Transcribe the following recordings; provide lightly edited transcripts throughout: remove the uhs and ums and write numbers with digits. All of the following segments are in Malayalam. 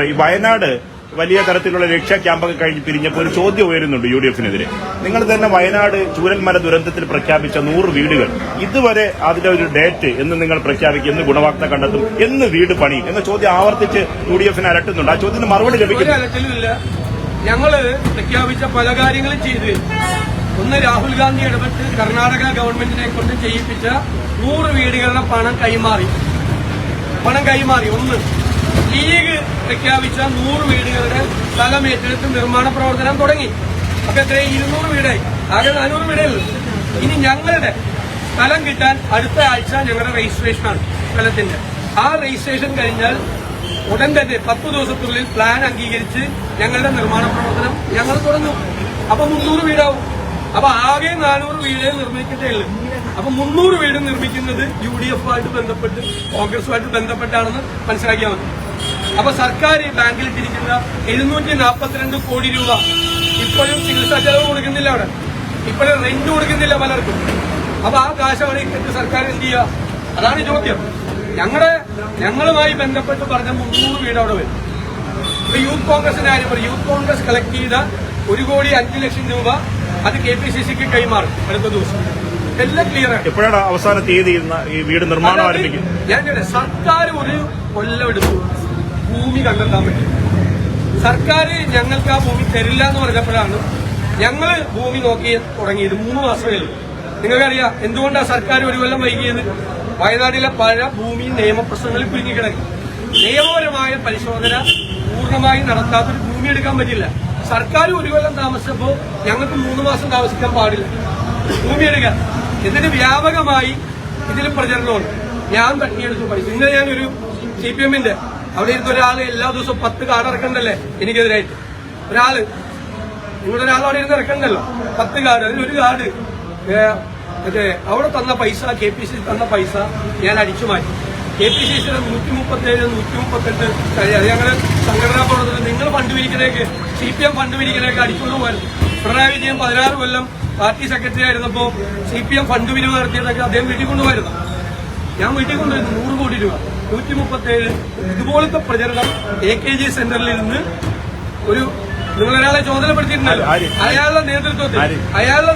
ഈ വയനാട് വലിയ തരത്തിലുള്ള രക്ഷാ ക്യാമ്പൊക്കെ കഴിഞ്ഞ് പിരിഞ്ഞപ്പോൾ ഒരു ചോദ്യം ഉയരുന്നുണ്ട് UDF-നെതിരെ. നിങ്ങൾ തന്നെ വയനാട് ചൂരൽമല ദുരന്തത്തിൽ പ്രഖ്യാപിച്ച 100 വീടുകൾ ഇതുവരെ അതിന്റെ ഒരു ഡേറ്റ് എന്ന് നിങ്ങൾ പ്രഖ്യാപിക്കും, എന്ന് ഗുണവാക്ത കണ്ടെത്തും, എന്ന് വീട് പണി എന്ന ചോദ്യം ആവർത്തിച്ച് UDF-നെ അലട്ടുന്നുണ്ട്. ആ ചോദ്യത്തിന് മറുപടി ലഭിക്കുന്നില്ല. ഞങ്ങള് പ്രഖ്യാപിച്ച പല കാര്യങ്ങളും ചെയ്ത് ഒന്ന് രാഹുൽ ഗാന്ധി ഇടപെട്ട് കർണാടക ഗവൺമെന്റിനെ കൊണ്ട് ചെയ്യിപ്പിച്ച 100 വീടുകളുടെ പണം കൈമാറി. ഒന്ന് ലീഗ് പ്രഖ്യാപിച്ച 100 വീടുകളുടെ സ്ഥലം ഏറ്റെടുത്ത് നിർമ്മാണ പ്രവർത്തനം തുടങ്ങി. അപ്പൊ എത്ര 200 വീടായി, ആകെ 400 വീടുള്ളൂ. ഇനി ഞങ്ങളുടെ സ്ഥലം കിട്ടാൻ അടുത്ത ആഴ്ച ഞങ്ങളുടെ രജിസ്ട്രേഷനാണ് സ്ഥലത്തിന്റെ. ആ രജിസ്ട്രേഷൻ കഴിഞ്ഞാൽ ഉടൻ തന്നെ 10 ദിവസത്തിനുള്ളിൽ പ്ലാൻ അംഗീകരിച്ച് ഞങ്ങളുടെ നിർമ്മാണ പ്രവർത്തനം ഞങ്ങൾ തുടങ്ങും. അപ്പൊ 300 വീടാവും. അപ്പൊ ആകെ 400 വീടേ നിർമ്മിക്കത്തേ ഉള്ളൂ. അപ്പൊ 300 വീട് നിർമ്മിക്കുന്നത് UDF-ആയിട്ട് ബന്ധപ്പെട്ട് കോൺഗ്രസുമായിട്ട് ബന്ധപ്പെട്ടാണെന്ന് മനസ്സിലാക്കിയാൽ മതി. അപ്പൊ സർക്കാർ ബാങ്കിൽ ഇട്ടിരിക്കുന്ന 742 കോടി രൂപ ഇപ്പോഴും ചികിത്സാ ചെലവ് കൊടുക്കുന്നില്ല, അവിടെ ഇപ്പോഴും റെന്റ് കൊടുക്കുന്നില്ല പലർക്കും. അപ്പൊ ആ കാശ് അവിടെ ഇട്ടിട്ട് സർക്കാർ എന്ത് ചെയ്യുക? അതാണ് ചോദ്യം. ഞങ്ങളുമായി ബന്ധപ്പെട്ട് പറഞ്ഞ 300 വീട് അവിടെ വരും. ഇപ്പൊ യൂത്ത് കോൺഗ്രസിന്റെ കാര്യം പറയും. യൂത്ത് കോൺഗ്രസ് കളക്ട് ചെയ്ത 1,05,00,000 രൂപ അത് KPCC-ക്ക് കൈമാറും അടുത്ത ദിവസം. എല്ലാം ക്ലിയർ ആണ്. എപ്പോഴാണ് അവസാന തീയതി ഈ വീട് നിർമ്മാണം ആരംഭിക്കുന്നത്? ഞാൻ സർക്കാർ ഒരു കൊല്ലം എടുത്തു ഭൂമി കണ്ടെത്താൻ പറ്റി. സർക്കാർ ഞങ്ങൾക്ക് ആ ഭൂമി തരില്ല എന്ന് പറഞ്ഞപ്പോഴാണ് ഞങ്ങൾ ഭൂമി നോക്കി തുടങ്ങിയത്. 3 മാസമേ. നിങ്ങൾക്കറിയാം എന്തുകൊണ്ടാണ് സർക്കാർ ഒരു കൊല്ലം വൈകിയത്? വയനാട്ടിലെ പല ഭൂമി നിയമപ്രശ്നങ്ങളിൽ കുരുങ്ങിക്കിടക്കും. നിയമപരമായ പരിശോധന പൂർണ്ണമായി നടത്താത്തൊരു ഭൂമി എടുക്കാൻ പറ്റില്ല. സർക്കാർ ഒരു കൊല്ലം താമസിച്ചപ്പോൾ ഞങ്ങൾക്ക് 3 മാസം താമസിക്കാൻ പാടില്ല ഭൂമി എടുക്കാൻ. ഇതിന് വ്യാപകമായി ഇതിൽ പ്രചരണമുണ്ട്. ഞാൻ തട്ടിയെടുത്തു പൈസ. ഇന്നലെ ഞാനൊരു CPM-ന്റെ അവിടെ ഇരുന്ന ഒരാൾ എല്ലാ ദിവസവും 10 കാർഡ് ഇറക്കണ്ടല്ലേ എനിക്കെതിരായിട്ട്. നിങ്ങളുടെ ഒരാൾ അവിടെ ഇരുന്ന് ഇറക്കണ്ടല്ലോ 10 കാർഡ്. അതിലൊരു കാർഡ് അവിടെ തന്ന പൈസ, KPCC തന്ന പൈസ ഞാൻ അടിച്ചു മാറ്റി. KPCC-യുടെ 137, 138 അത് ഞങ്ങളുടെ സംഘടനാ പ്രവർത്തനം നിങ്ങൾ ഫണ്ട് പിരിക്കലേക്ക് CPM ഫണ്ട് പിരിക്കലേക്ക് അടിച്ചുകൊണ്ട് പോയിരുന്നു. പിണറായി വിജയൻ 16 കൊല്ലം പാർട്ടി സെക്രട്ടറി ആയിരുന്നപ്പോ CPM ഫണ്ട് പിരിവ് നടത്തിയതൊക്കെ അദ്ദേഹം വീട്ടിൽ കൊണ്ടുപോയിരുന്നു. ഞാൻ വീട്ടിൽ കൊണ്ടുവരുന്നു 100 കോടി രൂപ. 137 ഇതുപോലത്തെ പ്രചരണം AKG സെന്ററിൽ നിന്ന് നിങ്ങളൊരാളെ ചുമതലപ്പെടുത്തിയിട്ടുണ്ടല്ലോ. അയാളുടെ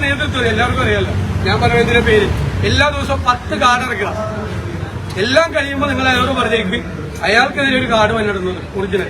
നേതൃത്വത്തിൽ എല്ലാവർക്കും അറിയാലോ. ഞാൻ പറയുന്നതിന്റെ പേര് എല്ലാ ദിവസവും 10 കാർഡ് ഇറക്കണം. എല്ലാം കഴിയുമ്പോൾ നിങ്ങൾ അയാളോട് പറഞ്ഞേക്കും അയാൾക്കെതിരെ ഒരു കാർഡ് വന്നിടുന്നത് ഒറിജിനൽ.